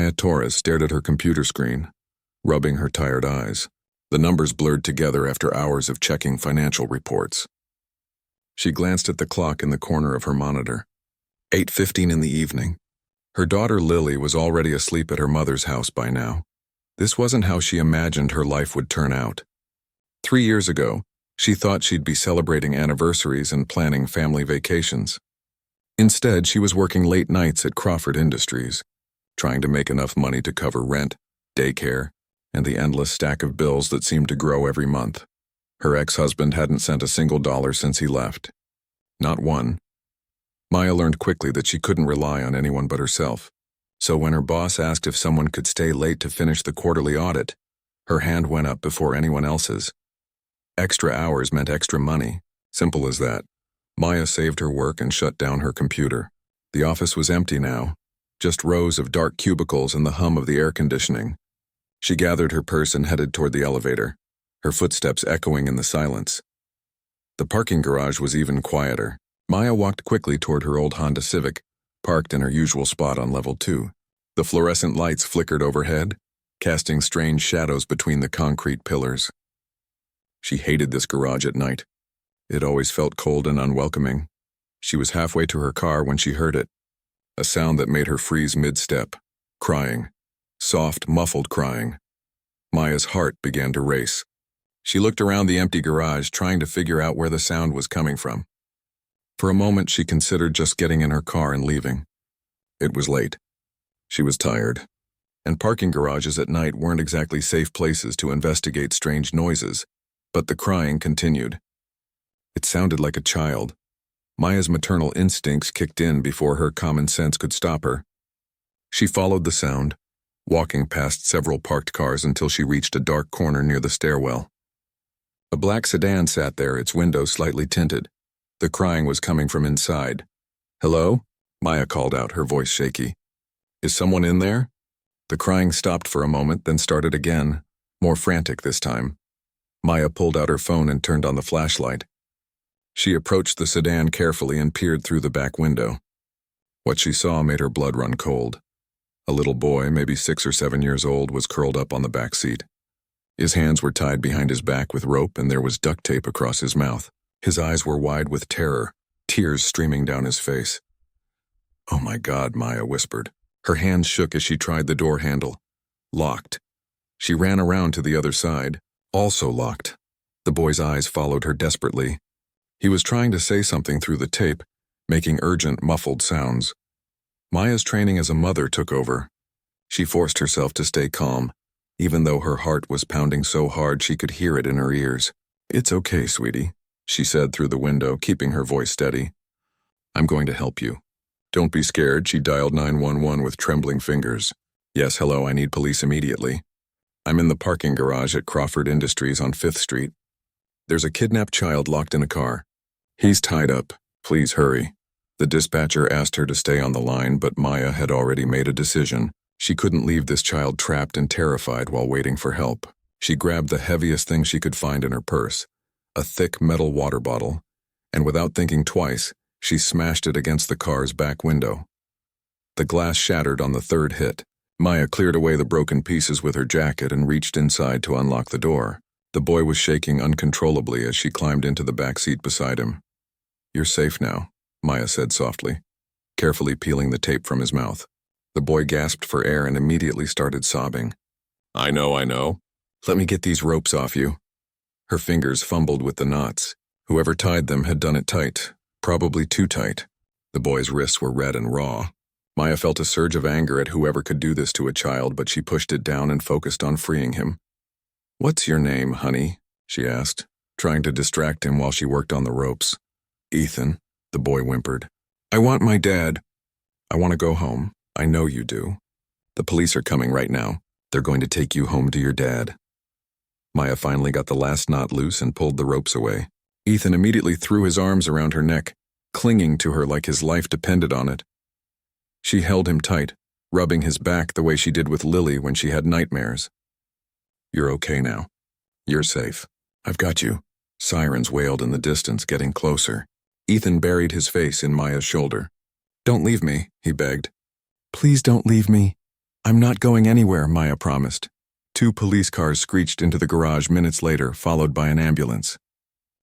Maya Torres stared at her computer screen, rubbing her tired eyes. The numbers blurred together after hours of checking financial reports. She glanced at the clock in the corner of her monitor. 8:15 in the evening. Her daughter Lily was already asleep at her mother's house by now. This wasn't how she imagined her life would turn out. 3 years ago, she thought she'd be celebrating anniversaries and planning family vacations. Instead, she was working late nights at Crawford Industries, trying to make enough money to cover rent, daycare, and the endless stack of bills that seemed to grow every month. Her ex-husband hadn't sent a single dollar since he left. Not one. Maya learned quickly that she couldn't rely on anyone but herself. So when her boss asked if someone could stay late to finish the quarterly audit, her hand went up before anyone else's. Extra hours meant extra money. Simple as that. Maya saved her work and shut down her computer. The office was empty now, just rows of dark cubicles and the hum of the air conditioning. She gathered her purse and headed toward the elevator, her footsteps echoing in the silence. The parking garage was even quieter. Maya walked quickly toward her old Honda Civic, parked in her usual spot on level 2. The fluorescent lights flickered overhead, casting strange shadows between the concrete pillars. She hated this garage at night. It always felt cold and unwelcoming. She was halfway to her car when she heard it, a sound that made her freeze mid-step. Crying. Soft, muffled crying. Maya's heart began to race. She looked around the empty garage, trying to figure out where the sound was coming from. For a moment, she considered just getting in her car and leaving. It was late. She was tired. And parking garages at night weren't exactly safe places to investigate strange noises, but the crying continued. It sounded like a child. Maya's maternal instincts kicked in before her common sense could stop her. She followed the sound, walking past several parked cars until she reached a dark corner near the stairwell. A black sedan sat there, its windows slightly tinted. The crying was coming from inside. "Hello?" Maya called out, her voice shaky. "Is someone in there?" The crying stopped for a moment, then started again, more frantic this time. Maya pulled out her phone and turned on the flashlight. She approached the sedan carefully and peered through the back window. What she saw made her blood run cold. A little boy, maybe 6 or 7 years old, was curled up on the back seat. His hands were tied behind his back with rope, and there was duct tape across his mouth. His eyes were wide with terror, tears streaming down his face. "Oh my God," Maya whispered. Her hands shook as she tried the door handle. Locked. She ran around to the other side, also locked. The boy's eyes followed her desperately. He was trying to say something through the tape, making urgent, muffled sounds. Maya's training as a mother took over. She forced herself to stay calm, even though her heart was pounding so hard she could hear it in her ears. "It's okay, sweetie," she said through the window, keeping her voice steady. "I'm going to help you. Don't be scared." She dialed 911 with trembling fingers. "Yes, hello, I need police immediately. I'm in the parking garage at Crawford Industries on 5th Street. There's a kidnapped child locked in a car. He's tied up. Please hurry." The dispatcher asked her to stay on the line, but Maya had already made a decision. She couldn't leave this child trapped and terrified while waiting for help. She grabbed the heaviest thing she could find in her purse, a thick metal water bottle, and without thinking twice, she smashed it against the car's back window. The glass shattered on the third hit. Maya cleared away the broken pieces with her jacket and reached inside to unlock the door. The boy was shaking uncontrollably as she climbed into the back seat beside him. "You're safe now," Maya said softly, carefully peeling the tape from his mouth. The boy gasped for air and immediately started sobbing. I know. Let me get these ropes off you." Her fingers fumbled with the knots. Whoever tied them had done it tight, probably too tight. The boy's wrists were red and raw. Maya felt a surge of anger at whoever could do this to a child, but she pushed it down and focused on freeing him. "What's your name, honey?" she asked, trying to distract him while she worked on the ropes. "Ethan," the boy whimpered. "I want my dad." "I want to go home. I know you do. The police are coming right now. They're going to take you home to your dad." Maya finally got the last knot loose and pulled the ropes away. Ethan immediately threw his arms around her neck, clinging to her like his life depended on it. She held him tight, rubbing his back the way she did with Lily when she had nightmares. "You're okay now. You're safe. I've got you." Sirens wailed in the distance, getting closer. Ethan buried his face in Maya's shoulder. "Don't leave me," he begged. "Please don't leave me." I'm not going anywhere, Maya promised. 2 police cars screeched into the garage minutes later, followed by an ambulance.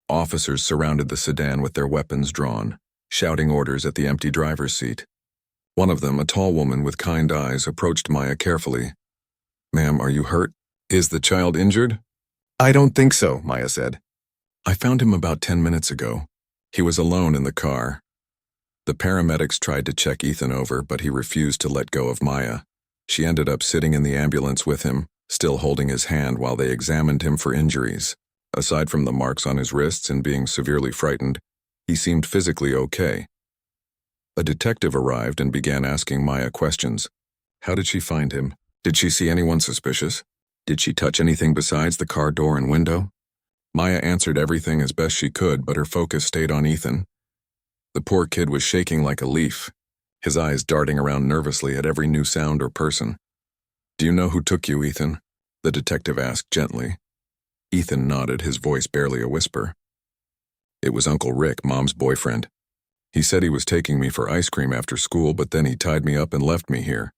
Officers surrounded the sedan with their weapons drawn, shouting orders at the empty driver's seat. One of them, a tall woman with kind eyes, approached Maya carefully. "Ma'am, are you hurt? Is the child injured?" "I don't think so," Maya said. "I found him about 10 minutes ago. He was alone in the car." The paramedics tried to check Ethan over, but he refused to let go of Maya. She ended up sitting in the ambulance with him, still holding his hand while they examined him for injuries. Aside from the marks on his wrists and being severely frightened, he seemed physically okay. A detective arrived and began asking Maya questions. How did she find him? Did she see anyone suspicious? Did she touch anything besides the car door and window? Maya answered everything as best she could, but her focus stayed on Ethan. The poor kid was shaking like a leaf, his eyes darting around nervously at every new sound or person. "Do you know who took you, Ethan?" the detective asked gently. Ethan nodded, his voice barely a whisper. "It was Uncle Rick, Mom's boyfriend. He said he was taking me for ice cream after school, but then he tied me up and left me here.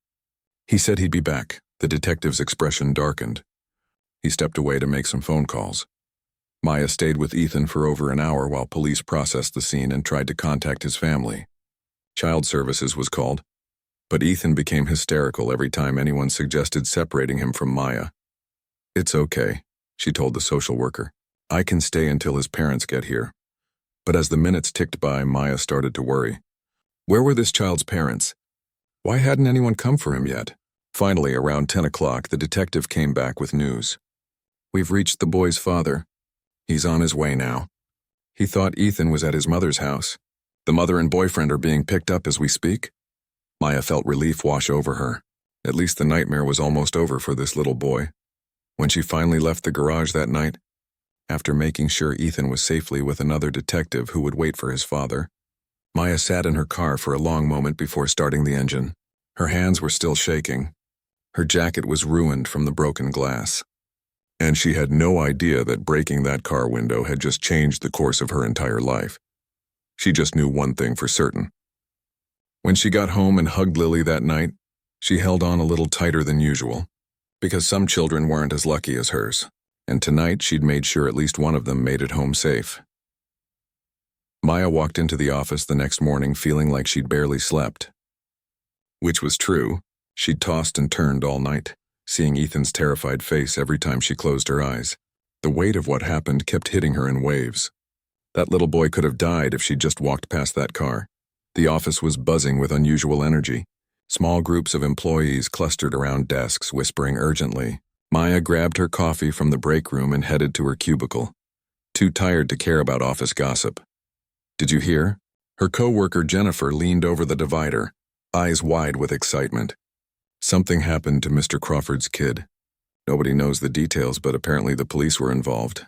He said he'd be back." The detective's expression darkened. He stepped away to make some phone calls. Maya stayed with Ethan for over an hour while police processed the scene and tried to contact his family. Child Services was called, but Ethan became hysterical every time anyone suggested separating him from Maya. "It's okay," she told the social worker. "I can stay until his parents get here." But as the minutes ticked by, Maya started to worry. Where were this child's parents? Why hadn't anyone come for him yet? Finally, around 10 o'clock, the detective came back with news. "We've reached the boy's father. He's on his way now." He thought Ethan was at his mother's house. The mother and boyfriend are being picked up as we speak? Maya felt relief wash over her. At least the nightmare was almost over for this little boy. When she finally left the garage that night, after making sure Ethan was safely with another detective who would wait for his father, Maya sat in her car for a long moment before starting the engine. Her hands were still shaking. Her jacket was ruined from the broken glass. And she had no idea that breaking that car window had just changed the course of her entire life. She just knew one thing for certain. When she got home and hugged Lily that night, she held on a little tighter than usual, because some children weren't as lucky as hers, and tonight she'd made sure at least one of them made it home safe. Maya walked into the office the next morning feeling like she'd barely slept. Which was true. She'd tossed and turned all night, seeing Ethan's terrified face every time she closed her eyes. The weight of what happened kept hitting her in waves. That little boy could have died if she'd just walked past that car. The office was buzzing with unusual energy. Small groups of employees clustered around desks, whispering urgently. Maya grabbed her coffee from the break room and headed to her cubicle, too tired to care about office gossip. "Did you hear?" Her co-worker Jennifer leaned over the divider, eyes wide with excitement. "Something happened to Mr. Crawford's kid. Nobody knows the details, but apparently the police were involved."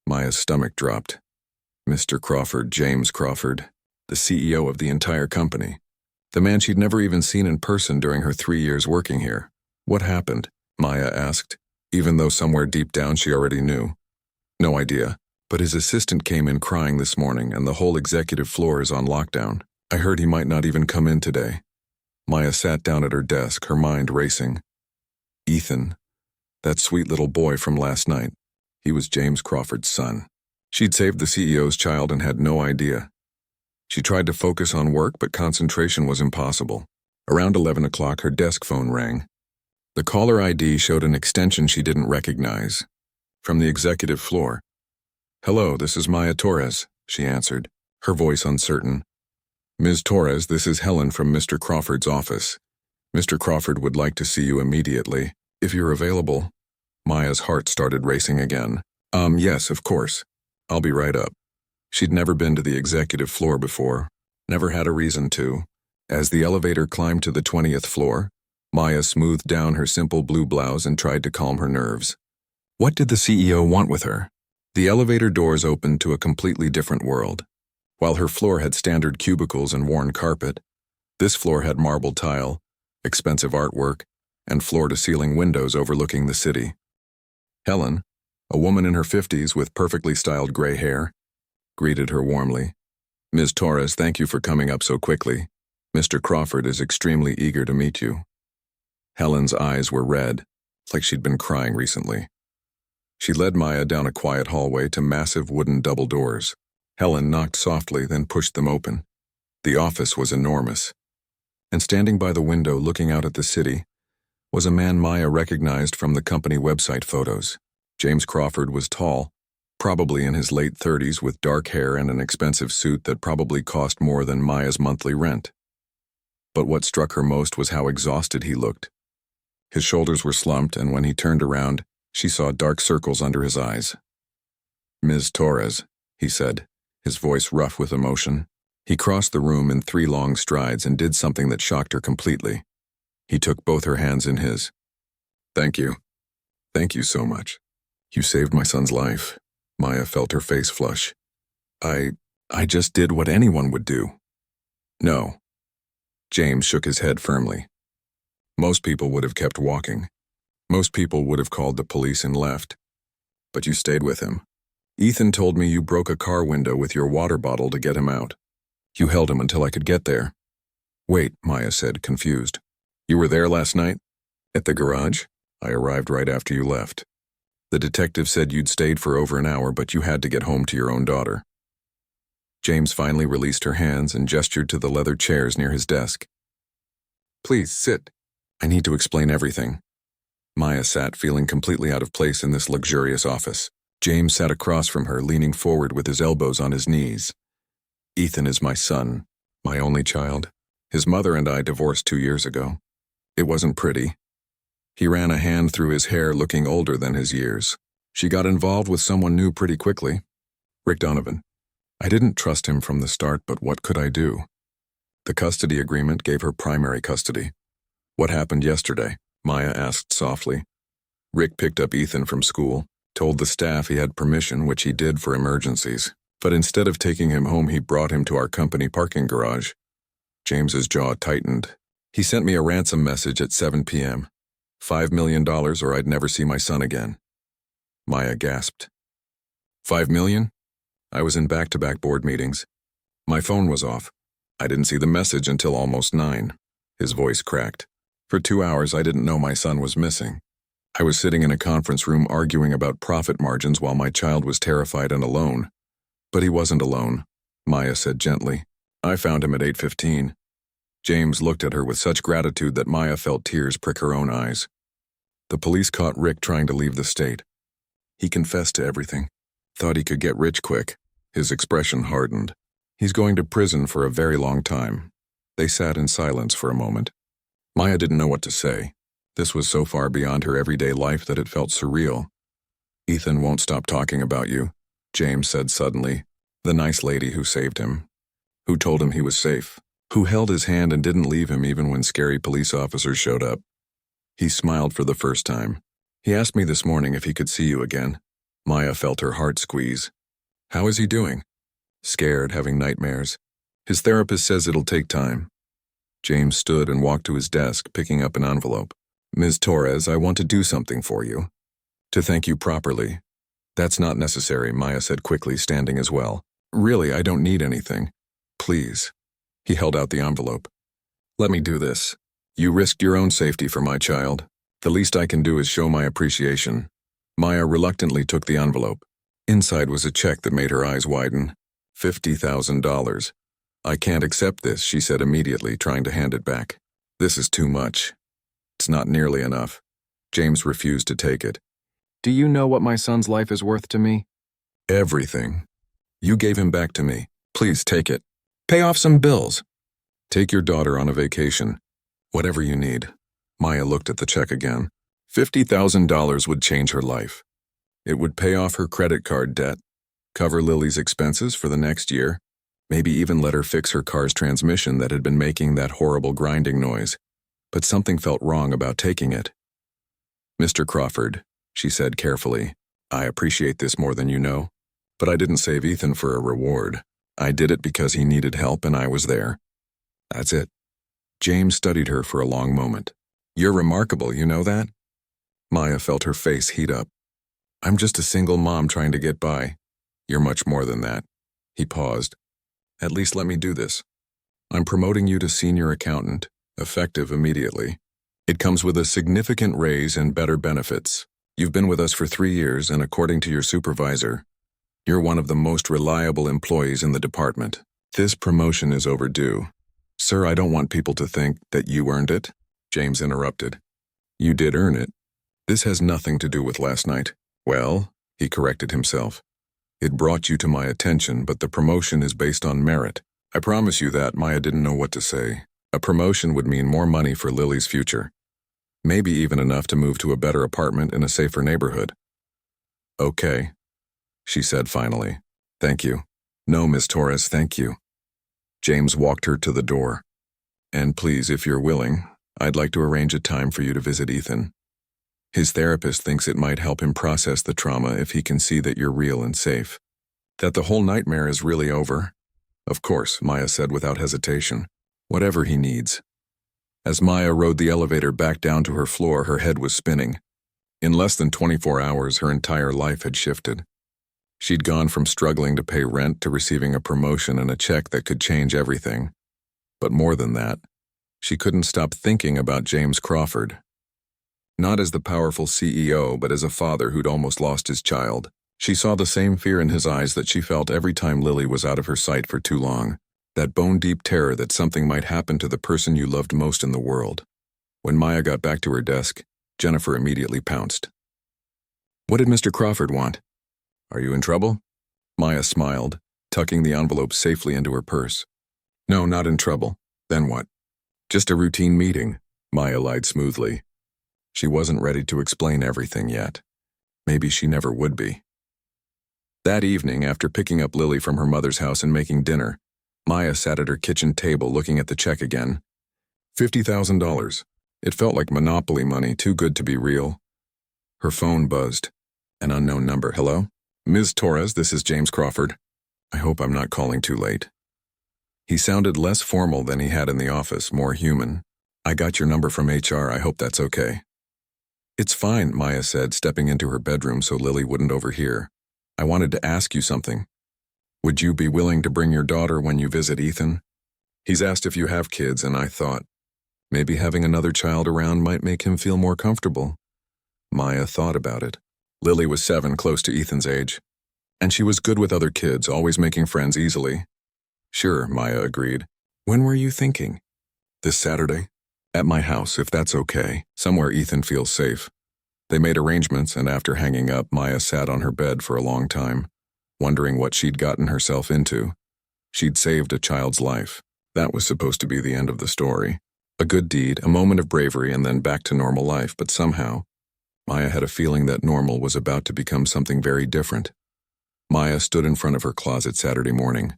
Maya's stomach dropped. Mr. Crawford, James Crawford, the CEO of the entire company. The man she'd never even seen in person during her 3 years working here. "What happened?" Maya asked, even though somewhere deep down she already knew. "No idea, but his assistant came in crying this morning and the whole executive floor is on lockdown. I heard he might not even come in today." Maya sat down at her desk, her mind racing. Ethan, that sweet little boy from last night. He was James Crawford's son. She'd saved the CEO's child and had no idea. She tried to focus on work, but concentration was impossible. Around 11 o'clock, her desk phone rang. The caller ID showed an extension she didn't recognize. From the executive floor. "Hello, this is Maya Torres," she answered, her voice uncertain. "Ms. Torres, this is Helen from Mr. Crawford's office. Mr. Crawford would like to see you immediately, if you're available." Maya's heart started racing again. Yes, of course. I'll be right up." She'd never been to the executive floor before, never had a reason to. As the elevator climbed to the 20th floor, Maya smoothed down her simple blue blouse and tried to calm her nerves. What did the CEO want with her? The elevator doors opened to a completely different world. While her floor had standard cubicles and worn carpet, this floor had marble tile, expensive artwork, and floor-to-ceiling windows overlooking the city. Helen, a woman in her 50s with perfectly styled gray hair, greeted her warmly. "Ms. Torres, thank you for coming up so quickly. Mr. Crawford is extremely eager to meet you." Helen's eyes were red, like she'd been crying recently. She led Maya down a quiet hallway to massive wooden double doors. Helen knocked softly, then pushed them open. The office was enormous, and standing by the window looking out at the city was a man Maya recognized from the company website photos. James Crawford was tall, probably in his late 30s, with dark hair and an expensive suit that probably cost more than Maya's monthly rent. But what struck her most was how exhausted he looked. His shoulders were slumped, and when he turned around, she saw dark circles under his eyes. "Ms. Torres," he said, his voice rough with emotion. He crossed the room in 3 long strides and did something that shocked her completely. He took both her hands in his. "Thank you. Thank you so much. You saved my son's life." Maya felt her face flush. I just did what anyone would do." "No." James shook his head firmly. "Most people would have kept walking. Most people would have called the police and left. But you stayed with him. Ethan told me you broke a car window with your water bottle to get him out. You held him until I could get there." "Wait," Maya said, confused. "You were there last night? At the garage? I arrived right after you left. The detective said you'd stayed for over an hour, but you had to get home to your own daughter." James finally released her hands and gestured to the leather chairs near his desk. "Please, sit. I need to explain everything." Maya sat, feeling completely out of place in this luxurious office. James sat across from her, leaning forward with his elbows on his knees. "Ethan is my son, my only child. His mother and I divorced 2 years ago. It wasn't pretty. He ran a hand through his hair, looking older than his years. She got involved with someone new pretty quickly. Rick Donovan. I didn't trust him from the start, but what could I do? The custody agreement gave her primary custody." "What happened yesterday?" Maya asked softly. "Rick picked up Ethan from school, told the staff he had permission, which he did for emergencies. But instead of taking him home, he brought him to our company parking garage." James's jaw tightened. "He sent me a ransom message at 7 p.m. $5 million or I'd never see my son again." Maya gasped. $5 million? I was in back-to-back board meetings. My phone was off. I didn't see the message until almost 9. His voice cracked. For 2 hours, I didn't know my son was missing. I was sitting in a conference room arguing about profit margins while my child was terrified and alone. But he wasn't alone, Maya said gently. I found him at 8:15. James looked at her with such gratitude that Maya felt tears prick her own eyes. The police caught Rick trying to leave the state. He confessed to everything. Thought he could get rich quick. His expression hardened. He's going to prison for a very long time. They sat in silence for a moment. Maya didn't know what to say. This was so far beyond her everyday life that it felt surreal. Ethan won't stop talking about you, James said suddenly. The nice lady who saved him. Who told him he was safe. Who held his hand and didn't leave him even when scary police officers showed up. He smiled for the first time. He asked me this morning if he could see you again. Maya felt her heart squeeze. How is he doing? Scared, having nightmares. His therapist says it'll take time. James stood and walked to his desk, picking up an envelope. Ms. Torres, I want to do something for you. To thank you properly. That's not necessary, Maya said quickly, standing as well. Really, I don't need anything. Please. He held out the envelope. Let me do this. You risked your own safety for my child. The least I can do is show my appreciation. Maya reluctantly took the envelope. Inside was a check that made her eyes widen. $50,000. I can't accept this, she said immediately, trying to hand it back. This is too much. It's not nearly enough. James refused to take it. Do you know what my son's life is worth to me? Everything. You gave him back to me. Please take it. Pay off some bills. Take your daughter on a vacation. Whatever you need. Maya looked at the check again. $50,000 would change her life. It would pay off her credit card debt, cover Lily's expenses for the next year, maybe even let her fix her car's transmission that had been making that horrible grinding noise. But something felt wrong about taking it. Mr. Crawford, she said carefully, I appreciate this more than you know, but I didn't save Ethan for a reward. I did it because he needed help and I was there. That's it. James studied her for a long moment. You're remarkable, you know that? Maya felt her face heat up. I'm just a single mom trying to get by. You're much more than that. He paused. At least let me do this. I'm promoting you to senior accountant, effective immediately. It comes with a significant raise and better benefits. You've been with us for 3 years, and according to your supervisor, you're one of the most reliable employees in the department. This promotion is overdue. Sir, I don't want people to think that you earned it, James interrupted. You did earn it. This has nothing to do with last night. Well, he corrected himself. It brought you to my attention, but the promotion is based on merit. I promise you that. Maya didn't know what to say. A promotion would mean more money for Lily's future. Maybe even enough to move to a better apartment in a safer neighborhood. Okay, she said finally. Thank you. No, Miss Torres, thank you. James walked her to the door. And please, if you're willing, I'd like to arrange a time for you to visit Ethan. His therapist thinks it might help him process the trauma if he can see that you're real and safe. That the whole nightmare is really over. Of course, Maya said without hesitation. Whatever he needs. As Maya rode the elevator back down to her floor, her head was spinning. In less than 24 hours, her entire life had shifted. She'd gone from struggling to pay rent to receiving a promotion and a check that could change everything. But more than that, she couldn't stop thinking about James Crawford. Not as the powerful CEO, but as a father who'd almost lost his child. She saw the same fear in his eyes that she felt every time Lily was out of her sight for too long. That bone-deep terror that something might happen to the person you loved most in the world. When Maya got back to her desk, Jennifer immediately pounced. What did Mr. Crawford want? Are you in trouble? Maya smiled, tucking the envelope safely into her purse. No, not in trouble. Then what? Just a routine meeting, Maya lied smoothly. She wasn't ready to explain everything yet. Maybe she never would be. That evening, after picking up Lily from her mother's house and making dinner, Maya sat at her kitchen table looking at the check again. $50,000. It felt like Monopoly money, too good to be real. Her phone buzzed. An unknown number. Hello? Ms. Torres, this is James Crawford. I hope I'm not calling too late. He sounded less formal than he had in the office, more human. I got your number from HR, I hope that's okay. It's fine, Maya said, stepping into her bedroom so Lily wouldn't overhear. I wanted to ask you something. Would you be willing to bring your daughter when you visit Ethan? He's asked if you have kids, and I thought, maybe having another child around might make him feel more comfortable. Maya thought about it. Lily was 7, close to Ethan's age. And she was good with other kids, always making friends easily. Sure, Maya agreed. When were you thinking? This Saturday? At my house, if that's okay. Somewhere Ethan feels safe. They made arrangements, and after hanging up, Maya sat on her bed for a long time, wondering what she'd gotten herself into. She'd saved a child's life. That was supposed to be the end of the story. A good deed, a moment of bravery, and then back to normal life, but somehow, Maya had a feeling that normal was about to become something very different. Maya stood in front of her closet Saturday morning,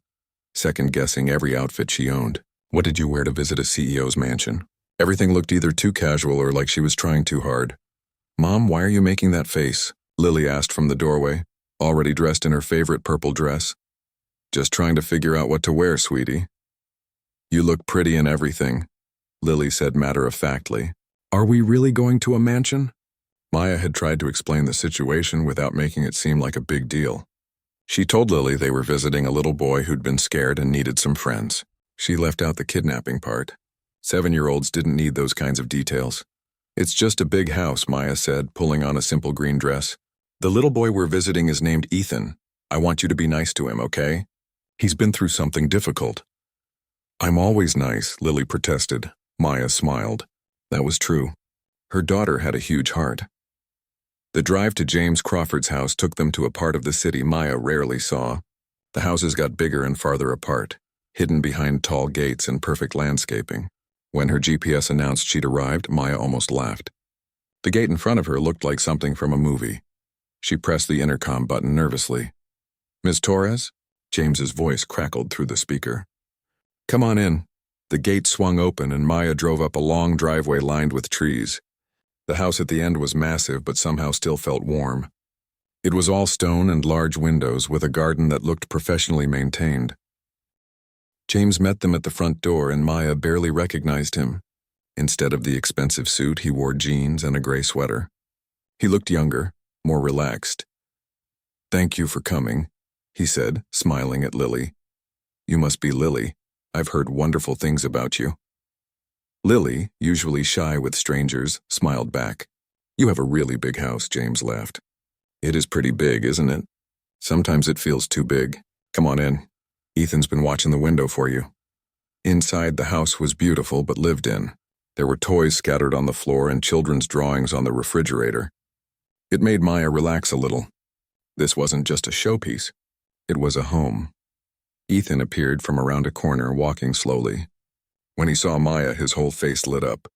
second-guessing every outfit she owned. What did you wear to visit a CEO's mansion? Everything looked either too casual or like she was trying too hard. Mom, why are you making that face? Lily asked from the doorway, already dressed in her favorite purple dress. Just trying to figure out what to wear, sweetie. You look pretty in everything, Lily said matter-of-factly. Are we really going to a mansion? Maya had tried to explain the situation without making it seem like a big deal. She told Lily they were visiting a little boy who'd been scared and needed some friends. She left out the kidnapping part. 7-year-olds didn't need those kinds of details. It's just a big house, Maya said, pulling on a simple green dress. The little boy we're visiting is named Ethan. I want you to be nice to him, okay? He's been through something difficult. I'm always nice, Lily protested. Maya smiled. That was true. Her daughter had a huge heart. The drive to James Crawford's house took them to a part of the city Maya rarely saw. The houses got bigger and farther apart, hidden behind tall gates and perfect landscaping. When her GPS announced she'd arrived, Maya almost laughed. The gate in front of her looked like something from a movie. She pressed the intercom button nervously. Ms. Torres? James's voice crackled through the speaker. Come on in. The gate swung open and Maya drove up a long driveway lined with trees. The house at the end was massive but somehow still felt warm. It was all stone and large windows with a garden that looked professionally maintained. James met them at the front door and Maya barely recognized him. Instead of the expensive suit, he wore jeans and a gray sweater. He looked younger, more relaxed. Thank you for coming, he said, smiling at Lily. You must be Lily. I've heard wonderful things about you. Lily, usually shy with strangers, smiled back. You have a really big house, James laughed. It is pretty big, isn't it? Sometimes it feels too big. Come on in. Ethan's been watching the window for you. Inside, the house was beautiful but lived in. There were toys scattered on the floor and children's drawings on the refrigerator. It made Maya relax a little. This wasn't just a showpiece. It was a home. Ethan appeared from around a corner, walking slowly. When he saw Maya, his whole face lit up.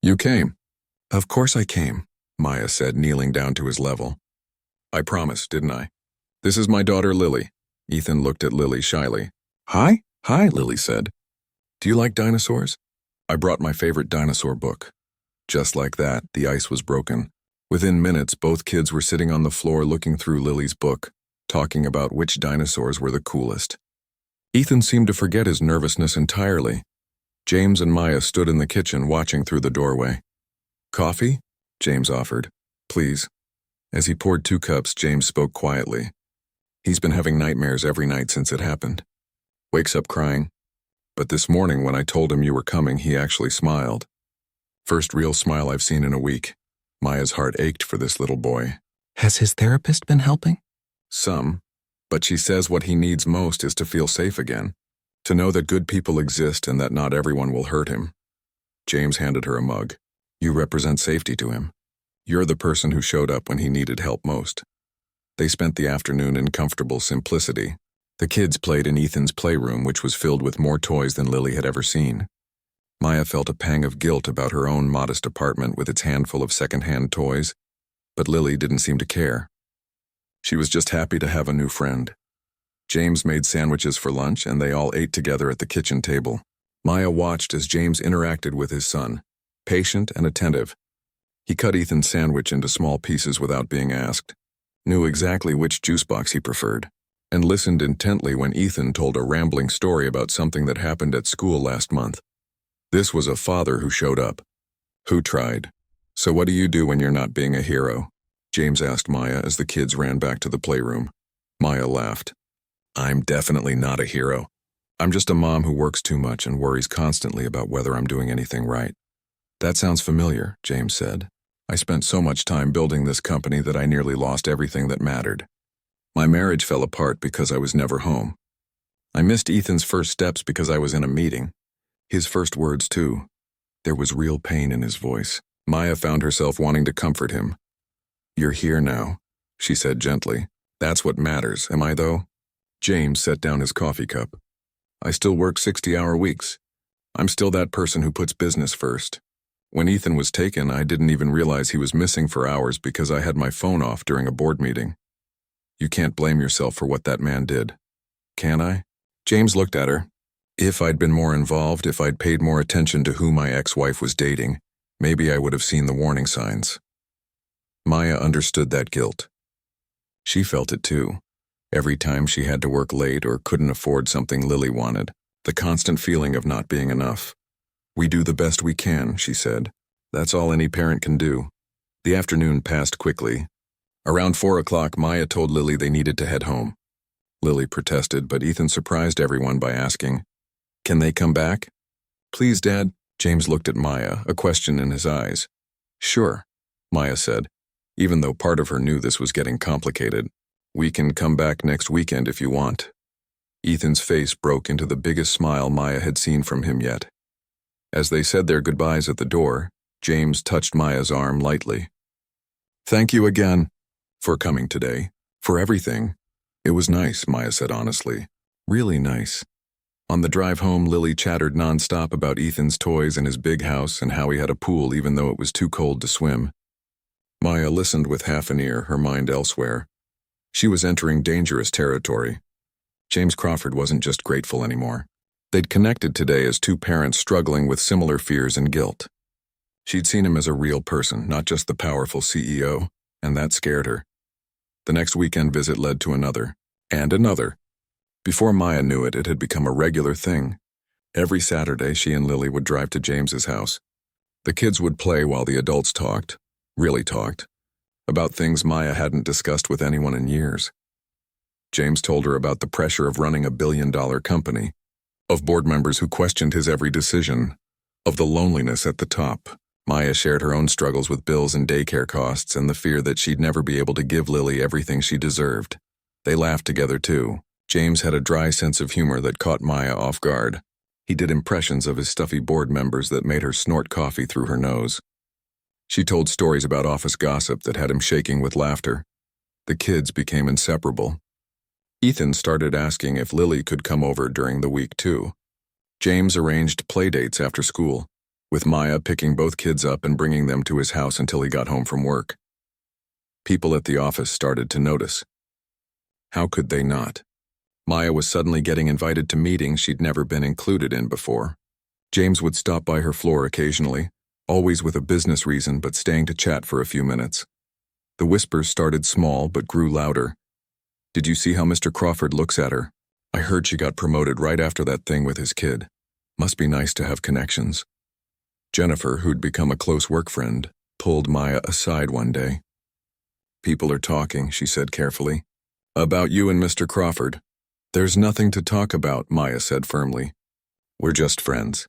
You came. Of course I came, Maya said, kneeling down to his level. I promised, didn't I? This is my daughter, Lily. Ethan looked at Lily shyly. Hi? Hi, Lily said. Do you like dinosaurs? I brought my favorite dinosaur book. Just like that, the ice was broken. Within minutes, both kids were sitting on the floor looking through Lily's book, talking about which dinosaurs were the coolest. Ethan seemed to forget his nervousness entirely. James and Maya stood in the kitchen watching through the doorway. Coffee? James offered. Please. As he poured 2 cups, James spoke quietly. He's been having nightmares every night since it happened. Wakes up crying. But this morning when I told him you were coming, he actually smiled. First real smile I've seen in a week. Maya's heart ached for this little boy. Has his therapist been helping? Some. But she says what he needs most is to feel safe again. To know that good people exist and that not everyone will hurt him. James handed her a mug. You represent safety to him. You're the person who showed up when he needed help most. They spent the afternoon in comfortable simplicity. The kids played in Ethan's playroom, which was filled with more toys than Lily had ever seen. Maya felt a pang of guilt about her own modest apartment with its handful of second-hand toys, but Lily didn't seem to care. She was just happy to have a new friend. James made sandwiches for lunch, and they all ate together at the kitchen table. Maya watched as James interacted with his son, patient and attentive. He cut Ethan's sandwich into small pieces without being asked, knew exactly which juice box he preferred, and listened intently when Ethan told a rambling story about something that happened at school last month. This was a father who showed up. Who tried? So what do you do when you're not being a hero? James asked Maya as the kids ran back to the playroom. Maya laughed. I'm definitely not a hero. I'm just a mom who works too much and worries constantly about whether I'm doing anything right. That sounds familiar, James said. I spent so much time building this company that I nearly lost everything that mattered. My marriage fell apart because I was never home. I missed Ethan's first steps because I was in a meeting. His first words, too. There was real pain in his voice. Maya found herself wanting to comfort him. You're here now, she said gently. That's what matters, am I though? James set down his coffee cup. I still work 60-hour weeks. I'm still that person who puts business first. When Ethan was taken, I didn't even realize he was missing for hours because I had my phone off during a board meeting. You can't blame yourself for what that man did. Can I? James looked at her. If I'd been more involved, if I'd paid more attention to who my ex-wife was dating, maybe I would have seen the warning signs. Maya understood that guilt. She felt it too. Every time she had to work late or couldn't afford something Lily wanted, the constant feeling of not being enough. We do the best we can, she said. That's all any parent can do. The afternoon passed quickly. Around 4 o'clock, Maya told Lily they needed to head home. Lily protested, but Ethan surprised everyone by asking, Can they come back? Please, Dad. James looked at Maya, a question in his eyes. Sure, Maya said, even though part of her knew this was getting complicated. We can come back next weekend if you want. Ethan's face broke into the biggest smile Maya had seen from him yet. As they said their goodbyes at the door, James touched Maya's arm lightly. Thank you again for coming today, for everything. It was nice, Maya said honestly. Really nice. On the drive home, Lily chattered nonstop about Ethan's toys and his big house and how he had a pool even though it was too cold to swim. Maya listened with half an ear, her mind elsewhere. She was entering dangerous territory. James Crawford wasn't just grateful anymore. They'd connected today as two parents struggling with similar fears and guilt. She'd seen him as a real person, not just the powerful CEO, and that scared her. The next weekend visit led to another, and another. Before Maya knew it, it had become a regular thing. Every Saturday, she and Lily would drive to James's house. The kids would play while the adults talked, really talked, about things Maya hadn't discussed with anyone in years. James told her about the pressure of running a billion-dollar company, of board members who questioned his every decision, of the loneliness at the top. Maya shared her own struggles with bills and daycare costs and the fear that she'd never be able to give Lily everything she deserved. They laughed together, too. James had a dry sense of humor that caught Maya off guard. He did impressions of his stuffy board members that made her snort coffee through her nose. She told stories about office gossip that had him shaking with laughter. The kids became inseparable. Ethan started asking if Lily could come over during the week, too. James arranged playdates after school, with Maya picking both kids up and bringing them to his house until he got home from work. People at the office started to notice. How could they not? Maya was suddenly getting invited to meetings she'd never been included in before. James would stop by her floor occasionally, always with a business reason but staying to chat for a few minutes. The whispers started small but grew louder. "Did you see how Mr. Crawford looks at her? I heard she got promoted right after that thing with his kid. Must be nice to have connections." Jennifer, who'd become a close work friend, pulled Maya aside one day. "People are talking," she said carefully. "About you and Mr. Crawford." "There's nothing to talk about," Maya said firmly. "We're just friends.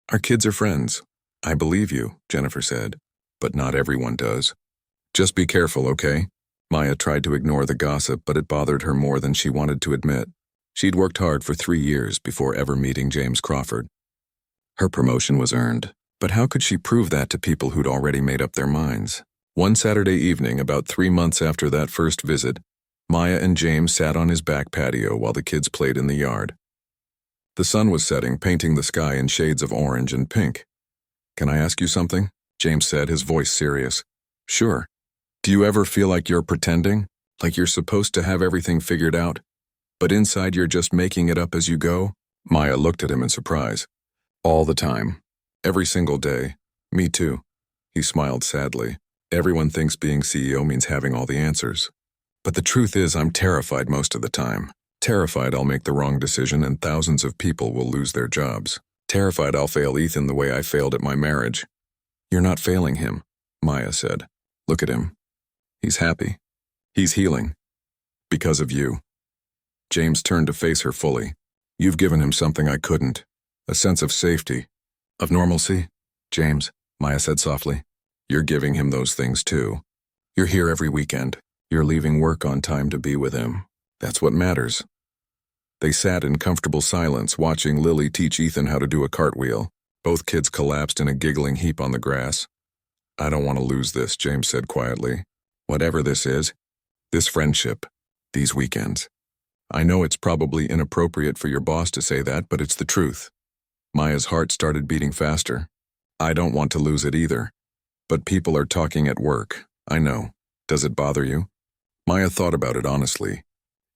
Our kids are friends." "I believe you," Jennifer said, "but not everyone does. Just be careful, okay?" Maya tried to ignore the gossip, but it bothered her more than she wanted to admit. She'd worked hard for 3 years before ever meeting James Crawford. Her promotion was earned, but how could she prove that to people who'd already made up their minds? One Saturday evening, about 3 months after that first visit, Maya and James sat on his back patio while the kids played in the yard. The sun was setting, painting the sky in shades of orange and pink. "Can I ask you something?" James said, his voice serious. "Sure. Do you ever feel like you're pretending? Like you're supposed to have everything figured out, but inside you're just making it up as you go?" Maya looked at him in surprise. "All the time. Every single day. Me too." He smiled sadly. "Everyone thinks being CEO means having all the answers. But the truth is I'm terrified most of the time. Terrified I'll make the wrong decision and thousands of people will lose their jobs. Terrified I'll fail Ethan the way I failed at my marriage." "You're not failing him," Maya said. "Look at him. He's happy. He's healing. Because of you." James turned to face her fully. "You've given him something I couldn't. A sense of safety. Of normalcy." "James," Maya said softly, "you're giving him those things too. You're here every weekend. You're leaving work on time to be with him. That's what matters." They sat in comfortable silence, watching Lily teach Ethan how to do a cartwheel. Both kids collapsed in a giggling heap on the grass. "I don't want to lose this," James said quietly. "Whatever this is, this friendship, these weekends. I know it's probably inappropriate for your boss to say that, but it's the truth." Maya's heart started beating faster. "I don't want to lose it either. But people are talking at work. I know. Does it bother you?" Maya thought about it honestly.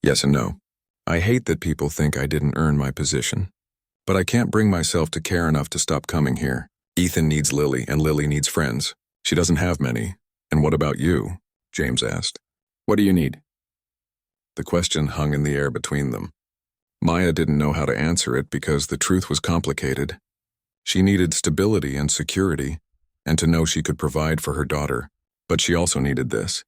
Yes and no. I hate that people think I didn't earn my position. But I can't bring myself to care enough to stop coming here. Ethan needs Lily, and Lily needs friends. She doesn't have many. "And what about you?" James asked. "What do you need?" The question hung in the air between them. Maya didn't know how to answer it because the truth was complicated. She needed stability and security, and to know she could provide for her daughter. But she also needed this.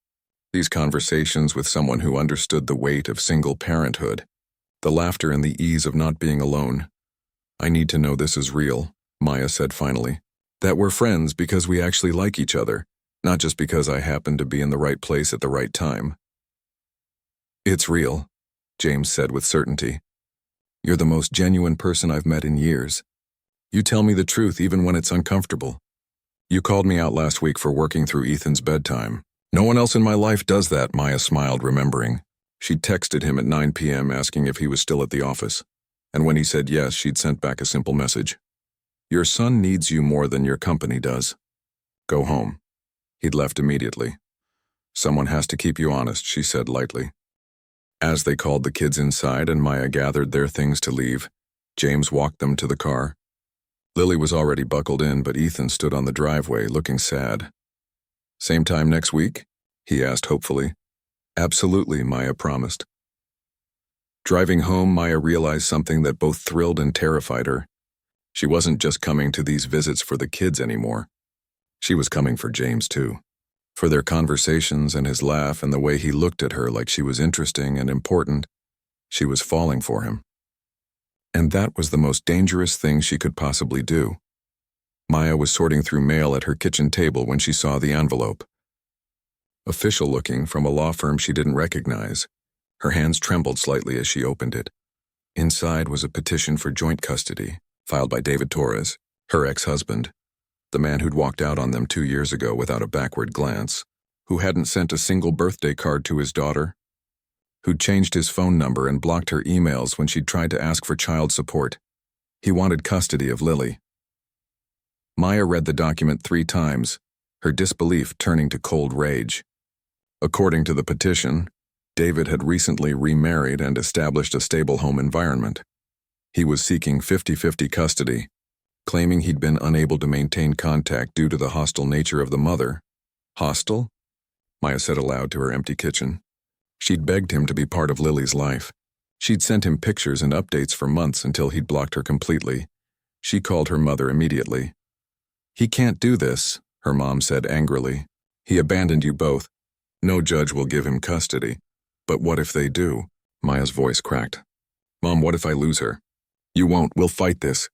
These conversations with someone who understood the weight of single parenthood, the laughter and the ease of not being alone. "I need to know this is real," Maya said finally. "That we're friends because we actually like each other, not just because I happen to be in the right place at the right time." "It's real," James said with certainty. "You're the most genuine person I've met in years. You tell me the truth even when it's uncomfortable. You called me out last week for working through Ethan's bedtime. No one else in my life does that," Maya smiled, remembering. She'd texted him at 9 p.m. asking if he was still at the office. And when he said yes, she'd sent back a simple message. "Your son needs you more than your company does. Go home." He'd left immediately. "Someone has to keep you honest," she said lightly. As they called the kids inside and Maya gathered their things to leave, James walked them to the car. Lily was already buckled in, but Ethan stood on the driveway, looking sad. "Same time next week?" he asked hopefully. "Absolutely," Maya promised. Driving home, Maya realized something that both thrilled and terrified her. She wasn't just coming to these visits for the kids anymore. She was coming for James too. For their conversations and his laugh and the way he looked at her like she was interesting and important. She was falling for him. And that was the most dangerous thing she could possibly do. Maya was sorting through mail at her kitchen table when she saw the envelope. Official looking, from a law firm she didn't recognize. Her hands trembled slightly as she opened it. Inside was a petition for joint custody, filed by David Torres, her ex-husband, the man who'd walked out on them 2 years ago without a backward glance, who hadn't sent a single birthday card to his daughter, who'd changed his phone number and blocked her emails when she'd tried to ask for child support. He wanted custody of Lily. Maya read the document 3 times, her disbelief turning to cold rage. According to the petition, David had recently remarried and established a stable home environment. He was seeking 50-50 custody, claiming he'd been unable to maintain contact due to the hostile nature of the mother. Hostile? Maya said aloud to her empty kitchen. She'd begged him to be part of Lily's life. She'd sent him pictures and updates for months until he'd blocked her completely. She called her mother immediately. "He can't do this," her mom said angrily. "He abandoned you both. No judge will give him custody. But what if they do?" Maya's voice cracked. "Mom, what if I lose her?" "You won't. We'll fight this."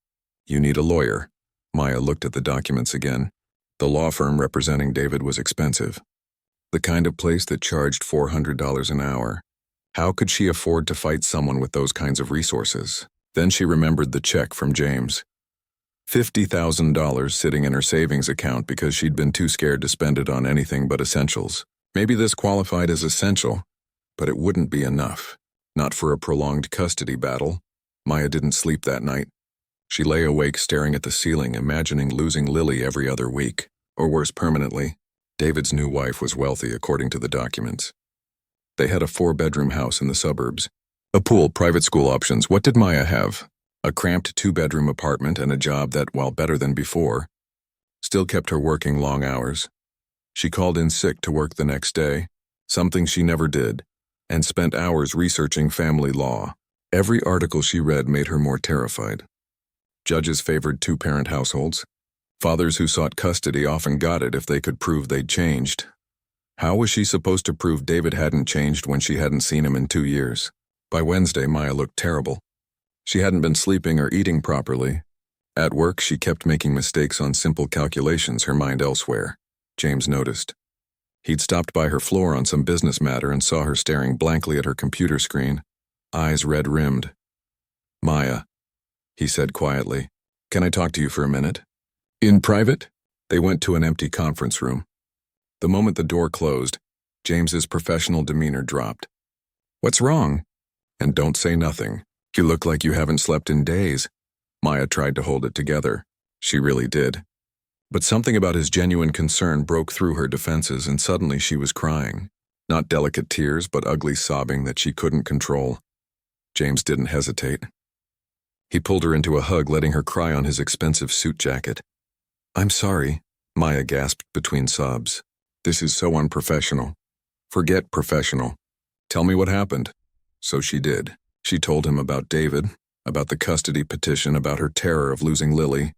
"You need a lawyer." Maya looked at the documents again. The law firm representing David was expensive. The kind of place that charged $400 an hour. How could she afford to fight someone with those kinds of resources? Then she remembered the check from James. $50,000 sitting in her savings account because she'd been too scared to spend it on anything but essentials. Maybe this qualified as essential, but it wouldn't be enough. Not for a prolonged custody battle. Maya didn't sleep that night. She lay awake staring at the ceiling, imagining losing Lily every other week, or worse, permanently. David's new wife was wealthy, according to the documents. They had a 4-bedroom house in the suburbs. A pool, private school options. What did Maya have? A cramped 2-bedroom apartment and a job that, while better than before, still kept her working long hours. She called in sick to work the next day, something she never did, and spent hours researching family law. Every article she read made her more terrified. Judges favored 2-parent households. Fathers who sought custody often got it if they could prove they'd changed. How was she supposed to prove David hadn't changed when she hadn't seen him in 2 years? By Wednesday, Maya looked terrible. She hadn't been sleeping or eating properly. At work, she kept making mistakes on simple calculations, her mind elsewhere. James noticed. He'd stopped by her floor on some business matter and saw her staring blankly at her computer screen, eyes red-rimmed. "Maya," he said quietly, "can I talk to you for a minute?" "In private?" They went to an empty conference room. The moment the door closed, James's professional demeanor dropped. "What's wrong?" "And don't say nothing. You look like you haven't slept in days." Maya tried to hold it together. She really did. But something about his genuine concern broke through her defenses, and suddenly she was crying. Not delicate tears, but ugly sobbing that she couldn't control. James didn't hesitate. He pulled her into a hug, letting her cry on his expensive suit jacket. "I'm sorry," Maya gasped between sobs. "This is so unprofessional." "Forget professional. Tell me what happened." So she did. She told him about David, about the custody petition, about her terror of losing Lily.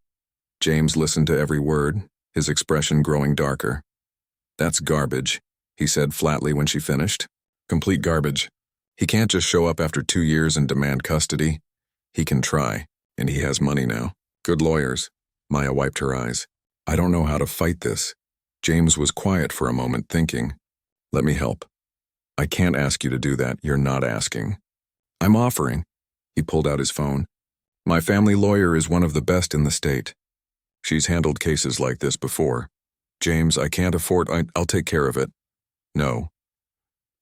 James listened to every word, his expression growing darker. "That's garbage," he said flatly when she finished. "Complete garbage. He can't just show up after 2 years and demand custody. He can try, and he has money now. Good lawyers." Maya wiped her eyes. "I don't know how to fight this." James was quiet for a moment, thinking. "Let me help." "I can't ask you to do that. You're not asking." "I'm offering." He pulled out his phone. "My family lawyer is one of the best in the state. She's handled cases like this before." "James, I can't afford. I'll take care of it." "No."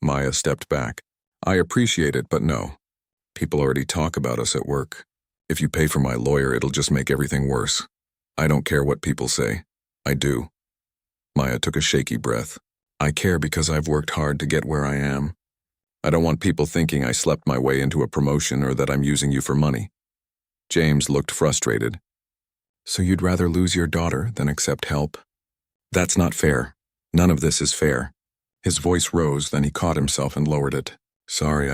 Maya stepped back. "I appreciate it, but no. People already talk about us at work. If you pay for my lawyer, it'll just make everything worse. I don't care what people say. I do." Maya took a shaky breath. "I care because I've worked hard to get where I am. I don't want people thinking I slept my way into a promotion or that I'm using you for money." James looked frustrated. "So you'd rather lose your daughter than accept help?" "That's not fair. None of this is fair." His voice rose, then he caught himself and lowered it. "Sorry,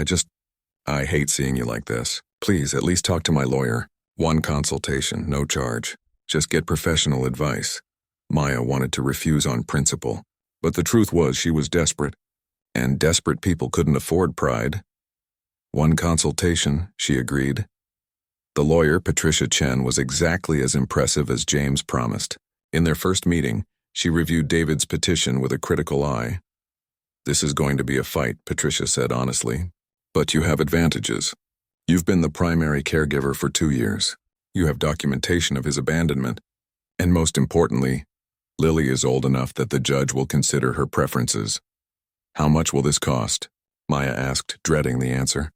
I hate seeing you like this. Please, at least talk to my lawyer. 1 consultation, no charge. Just get professional advice." Maya wanted to refuse on principle, but the truth was she was desperate, and desperate people couldn't afford pride. 1 consultation, she agreed. The lawyer, Patricia Chen, was exactly as impressive as James promised. In their first meeting, she reviewed David's petition with a critical eye. "This is going to be a fight," Patricia said honestly. "But you have advantages. You've been the primary caregiver for 2 years. You have documentation of his abandonment. And most importantly, Lily is old enough that the judge will consider her preferences." "How much will this cost?" Maya asked, dreading the answer.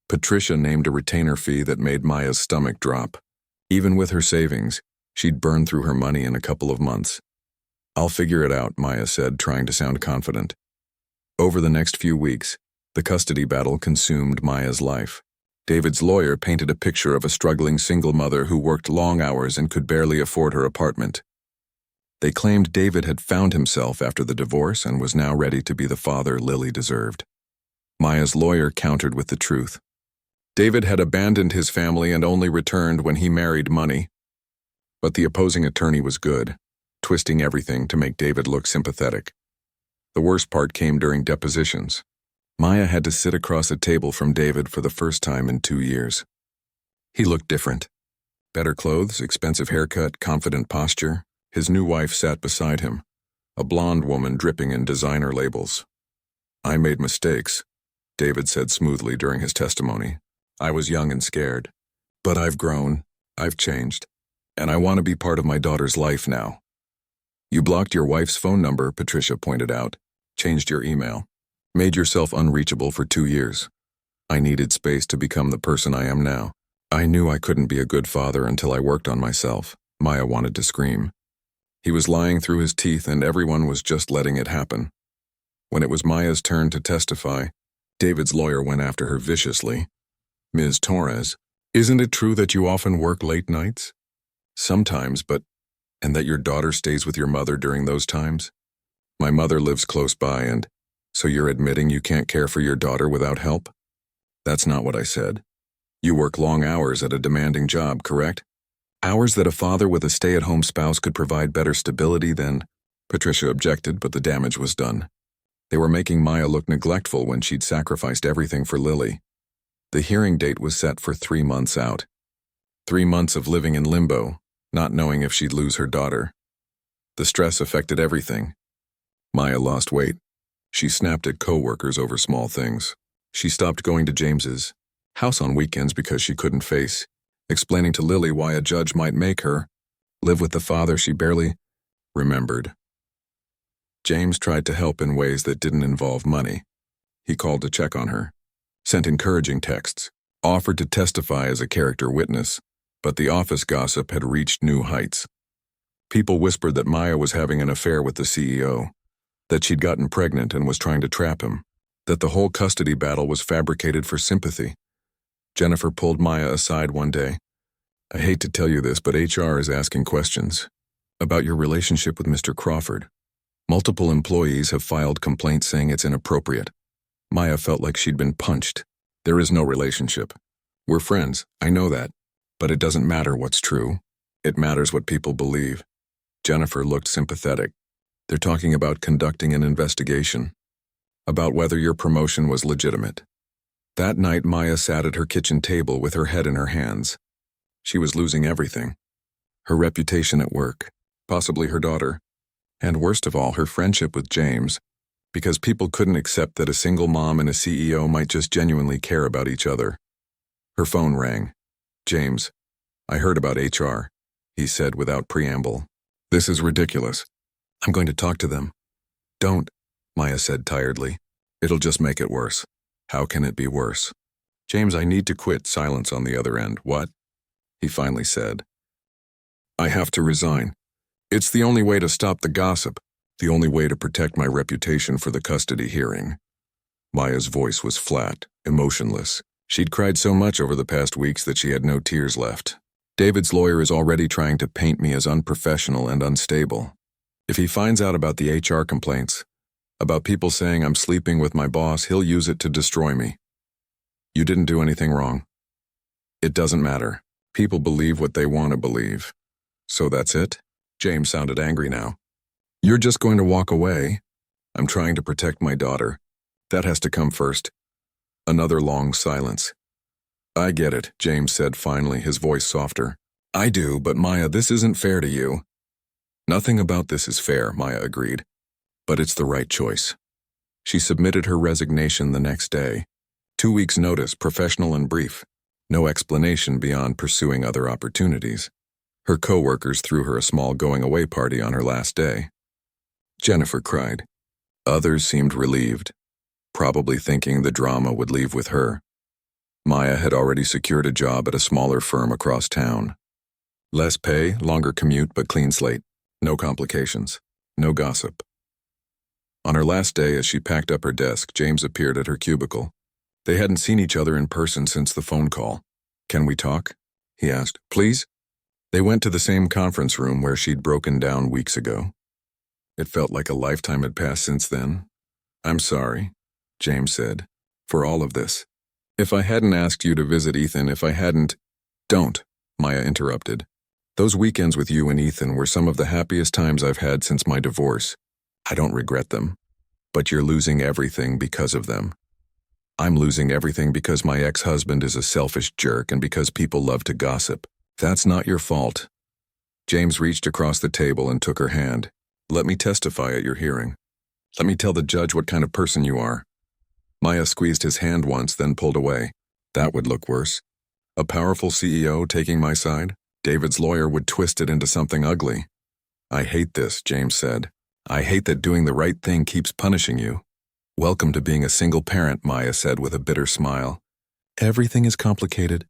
Patricia named a retainer fee that made Maya's stomach drop. Even with her savings, she'd burn through her money in a couple of months. "I'll figure it out," Maya said, trying to sound confident. Over the next few weeks, the custody battle consumed Maya's life. David's lawyer painted a picture of a struggling single mother who worked long hours and could barely afford her apartment. They claimed David had found himself after the divorce and was now ready to be the father Lily deserved. Maya's lawyer countered with the truth. David had abandoned his family and only returned when he married money. But the opposing attorney was good, twisting everything to make David look sympathetic. The worst part came during depositions. Maya had to sit across a table from David for the first time in 2 years. He looked different. Better clothes, expensive haircut, confident posture. His new wife sat beside him, a blonde woman dripping in designer labels. "I made mistakes," David said smoothly during his testimony. "I was young and scared. But I've grown, I've changed, and I want to be part of my daughter's life now." "You blocked your wife's phone number," Patricia pointed out, "changed your email, made yourself unreachable for 2 years. I needed space to become the person I am now. I knew I couldn't be a good father until I worked on myself." Maya wanted to scream. He was lying through his teeth and everyone was just letting it happen. When it was Maya's turn to testify, David's lawyer went after her viciously. "Ms. Torres, isn't it true that you often work late nights?" "Sometimes, and that your daughter stays with your mother during those times?" "My mother lives close by and, so you're admitting you can't care for your daughter without help?" "That's not what I said. You work long hours at a demanding job, correct? Hours that a father with a stay-at-home spouse could provide better stability than..." Patricia objected, but the damage was done. They were making Maya look neglectful when she'd sacrificed everything for Lily. The hearing date was set for 3 months out. 3 months of living in limbo, not knowing if she'd lose her daughter. The stress affected everything. Maya lost weight. She snapped at co-workers over small things. She stopped going to James's house on weekends because she couldn't face explaining to Lily why a judge might make her live with the father she barely remembered. James tried to help in ways that didn't involve money. He called to check on her, sent encouraging texts, offered to testify as a character witness, but the office gossip had reached new heights. People whispered that Maya was having an affair with the CEO, that she'd gotten pregnant and was trying to trap him, that the whole custody battle was fabricated for sympathy. Jennifer pulled Maya aside one day. "I hate to tell you this, but HR is asking questions about your relationship with Mr. Crawford. Multiple employees have filed complaints saying it's inappropriate." Maya felt like she'd been punched. "There is no relationship. We're friends, I know that. But it doesn't matter what's true. It matters what people believe." Jennifer looked sympathetic. "They're talking about conducting an investigation. About whether your promotion was legitimate." That night, Maya sat at her kitchen table with her head in her hands. She was losing everything. Her reputation at work, possibly her daughter, and worst of all, her friendship with James, because people couldn't accept that a single mom and a CEO might just genuinely care about each other. Her phone rang. "James, I heard about HR," he said without preamble. "This is ridiculous. I'm going to talk to them." "Don't," Maya said tiredly. "It'll just make it worse." "How can it be worse?" "James, I need to quit." Silence on the other end. "What?" he finally said. "I have to resign. It's the only way to stop the gossip, the only way to protect my reputation for the custody hearing." Maya's voice was flat, emotionless. She'd cried so much over the past weeks that she had no tears left. "David's lawyer is already trying to paint me as unprofessional and unstable. If he finds out about the HR complaints, about people saying I'm sleeping with my boss, he'll use it to destroy me." "You didn't do anything wrong." "It doesn't matter. People believe what they want to believe." "So that's it?" James sounded angry now. "You're just going to walk away?" "I'm trying to protect my daughter. That has to come first." Another long silence. I get it, James said finally, his voice softer. I do, but Maya, this isn't fair to you. Nothing about this is fair, Maya agreed. But it's the right choice. She submitted her resignation the next day. 2 weeks' notice, professional and brief. No explanation beyond pursuing other opportunities. Her co-workers threw her a small going-away party on her last day. Jennifer cried. Others seemed relieved, probably thinking the drama would leave with her. Maya had already secured a job at a smaller firm across town. Less pay, longer commute, but clean slate. No complications. No gossip. On her last day, as she packed up her desk, James appeared at her cubicle. They hadn't seen each other in person since the phone call. Can we talk? He asked. Please? They went to the same conference room where she'd broken down weeks ago. It felt like a lifetime had passed since then. I'm sorry, James said, for all of this. If I hadn't asked you to visit Ethan, if I hadn't— Don't, Maya interrupted. Those weekends with you and Ethan were some of the happiest times I've had since my divorce. I don't regret them. But you're losing everything because of them. I'm losing everything because my ex-husband is a selfish jerk and because people love to gossip. That's not your fault. James reached across the table and took her hand. Let me testify at your hearing. Let me tell the judge what kind of person you are. Maya squeezed his hand once, then pulled away. That would look worse. A powerful CEO taking my side? David's lawyer would twist it into something ugly. I hate this, James said. I hate that doing the right thing keeps punishing you. Welcome to being a single parent, Maya said with a bitter smile. Everything is complicated.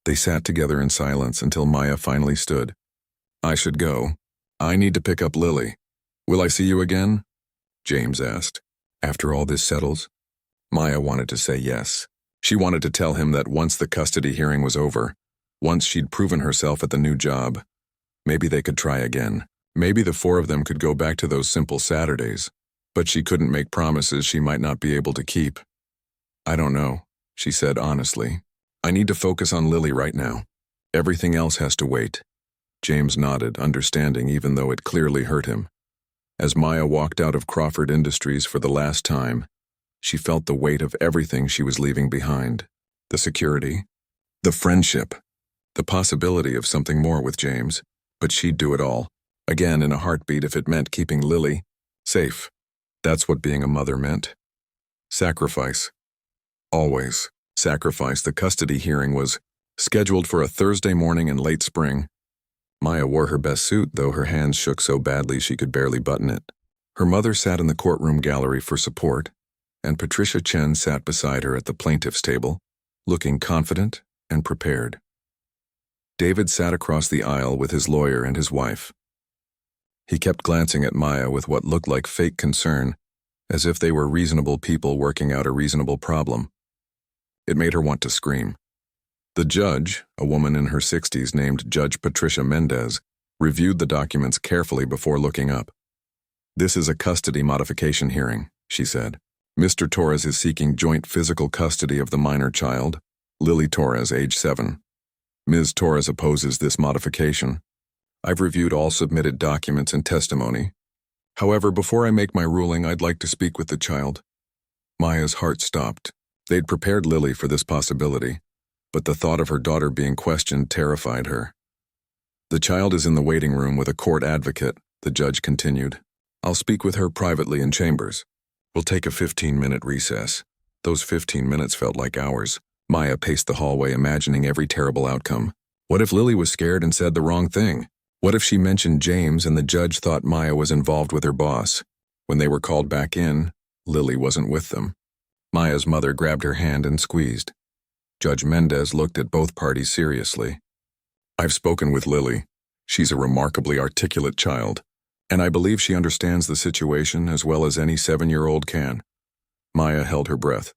They sat together in silence until Maya finally stood. I should go. I need to pick up Lily. Will I see you again? James asked. After all this settles? Maya wanted to say yes. She wanted to tell him that once the custody hearing was over, once she'd proven herself at the new job, maybe they could try again. Maybe the four of them could go back to those simple Saturdays. But she couldn't make promises she might not be able to keep. I don't know, she said honestly. I need to focus on Lily right now. Everything else has to wait. James nodded, understanding even though it clearly hurt him. As Maya walked out of Crawford Industries for the last time, she felt the weight of everything she was leaving behind. The security, the friendship, the possibility of something more with James. But she'd do it all, again in a heartbeat if it meant keeping Lily safe. That's what being a mother meant. Sacrifice. Always. Sacrifice. The custody hearing was scheduled for a Thursday morning in late spring. Maya wore her best suit, though her hands shook so badly she could barely button it. Her mother sat in the courtroom gallery for support, and Patricia Chen sat beside her at the plaintiff's table, looking confident and prepared. David sat across the aisle with his lawyer and his wife. He kept glancing at Maya with what looked like fake concern, as if they were reasonable people working out a reasonable problem. It made her want to scream. The judge, a woman in her 60s named Judge Patricia Mendez, reviewed the documents carefully before looking up. This is a custody modification hearing, she said. Mr. Torres is seeking joint physical custody of the minor child, Lily Torres, age 7. Ms. Torres opposes this modification. I've reviewed all submitted documents and testimony. However, before I make my ruling, I'd like to speak with the child. Maya's heart stopped. They'd prepared Lily for this possibility, but the thought of her daughter being questioned terrified her. The child is in the waiting room with a court advocate, the judge continued. I'll speak with her privately in chambers. We'll take a 15-minute recess. Those 15 minutes felt like hours. Maya paced the hallway, imagining every terrible outcome. What if Lily was scared and said the wrong thing? What if she mentioned James and the judge thought Maya was involved with her boss? When they were called back in, Lily wasn't with them. Maya's mother grabbed her hand and squeezed. Judge Mendez looked at both parties seriously. I've spoken with Lily. She's a remarkably articulate child, and I believe she understands the situation as well as any 7-year-old can. Maya held her breath.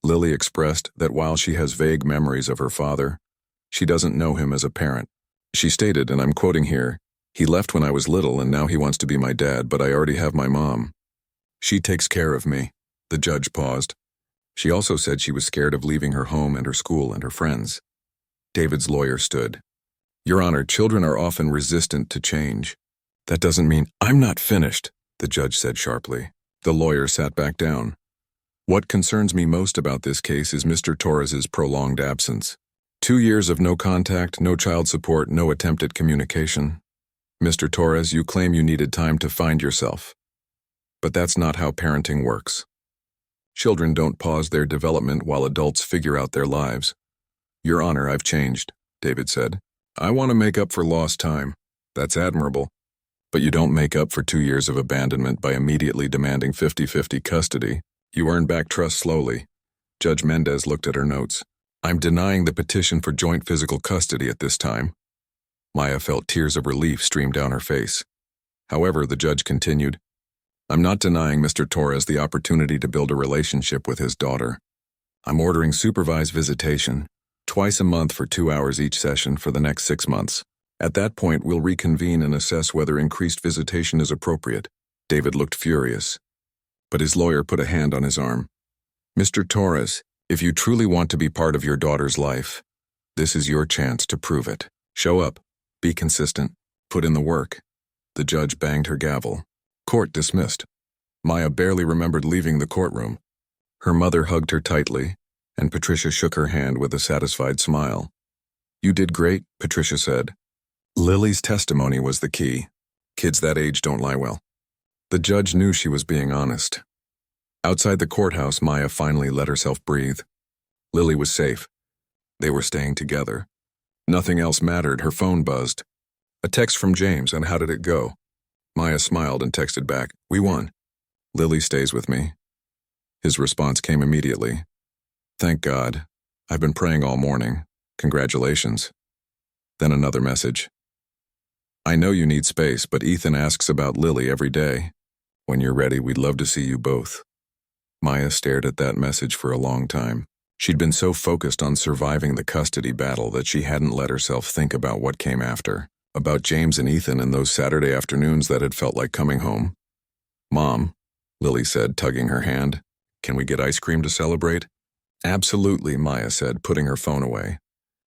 Lily expressed that while she has vague memories of her father, she doesn't know him as a parent. She stated, and I'm quoting here, "He left when I was little and now he wants to be my dad, but I already have my mom. She takes care of me." The judge paused. She also said she was scared of leaving her home and her school and her friends. David's lawyer stood. Your Honor, children are often resistant to change. That doesn't mean— I'm not finished, the judge said sharply. The lawyer sat back down. What concerns me most about this case is Mr. Torres's prolonged absence. 2 years of no contact, no child support, no attempt at communication. Mr. Torres, you claim you needed time to find yourself. But that's not how parenting works. Children don't pause their development while adults figure out their lives. Your Honor, I've changed, David said. I want to make up for lost time. That's admirable. But you don't make up for 2 years of abandonment by immediately demanding 50-50 custody. You earn back trust slowly. Judge Mendez looked at her notes. I'm denying the petition for joint physical custody at this time. Maya felt tears of relief stream down her face. However, the judge continued, I'm not denying Mr. Torres the opportunity to build a relationship with his daughter. I'm ordering supervised visitation, twice a month for 2 hours each session for the next 6 months. At that point, we'll reconvene and assess whether increased visitation is appropriate. David looked furious, but his lawyer put a hand on his arm. Mr. Torres, if you truly want to be part of your daughter's life, this is your chance to prove it. Show up, be consistent, put in the work. The judge banged her gavel. Court dismissed. Maya barely remembered leaving the courtroom. Her mother hugged her tightly, and Patricia shook her hand with a satisfied smile. You did great, Patricia said. Lily's testimony was the key. Kids that age don't lie well. The judge knew she was being honest. Outside the courthouse, Maya finally let herself breathe. Lily was safe. They were staying together. Nothing else mattered. Her phone buzzed. A text from James, and how did it go? Maya smiled and texted back, we won. Lily stays with me. His response came immediately. Thank God. I've been praying all morning. Congratulations. Then another message. I know you need space, but Ethan asks about Lily every day. When you're ready, we'd love to see you both. Maya stared at that message for a long time. She'd been so focused on surviving the custody battle that she hadn't let herself think about what came after, about James and Ethan and those Saturday afternoons that had felt like coming home. Mom, Lily said, tugging her hand, can we get ice cream to celebrate? Absolutely, Maya said, putting her phone away.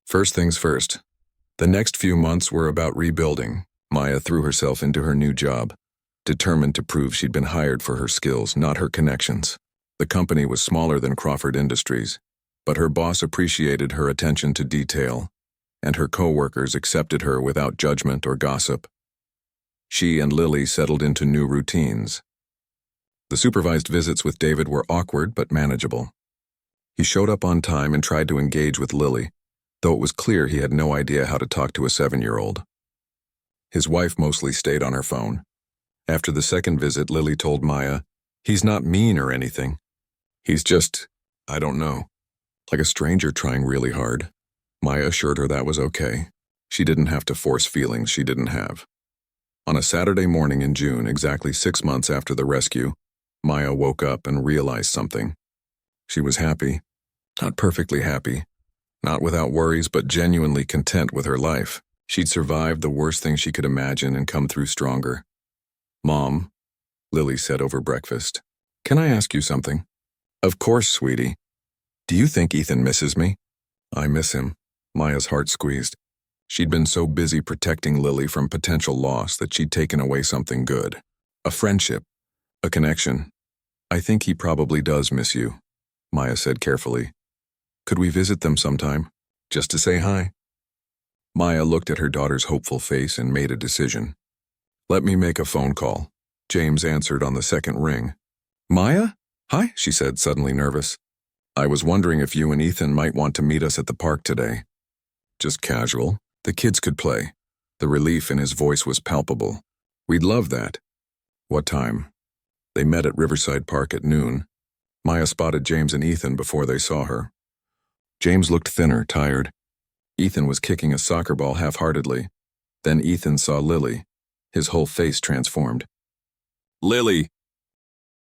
First things first. The next few months were about rebuilding. Maya threw herself into her new job, determined to prove she'd been hired for her skills, not her connections. The company was smaller than Crawford Industries, but her boss appreciated her attention to detail, and her co-workers accepted her without judgment or gossip. She and Lily settled into new routines. The supervised visits with David were awkward but manageable. He showed up on time and tried to engage with Lily, though it was clear he had no idea how to talk to a 7-year-old. His wife mostly stayed on her phone. After the second visit, Lily told Maya, he's not mean or anything. He's just, I don't know, like a stranger trying really hard. Maya assured her that was okay. She didn't have to force feelings she didn't have. On a Saturday morning in June, exactly 6 months after the rescue, Maya woke up and realized something. She was happy. Not perfectly happy. Not without worries, but genuinely content with her life. She'd survived the worst thing she could imagine and come through stronger. Mom, Lily said over breakfast, can I ask you something? Of course, sweetie. Do you think Ethan misses me? I miss him. Maya's heart squeezed. She'd been so busy protecting Lily from potential loss that she'd taken away something good. A friendship. A connection. I think he probably does miss you, Maya said carefully. Could we visit them sometime? Just to say hi? Maya looked at her daughter's hopeful face and made a decision. Let me make a phone call. James answered on the second ring. Maya? Hi, she said, suddenly nervous. I was wondering if you and Ethan might want to meet us at the park today. Just casual. The kids could play. The relief in his voice was palpable. We'd love that. What time? They met at Riverside Park at noon. Maya spotted James and Ethan before they saw her. James looked thinner, tired. Ethan was kicking a soccer ball half-heartedly. Then Ethan saw Lily. His whole face transformed. Lily,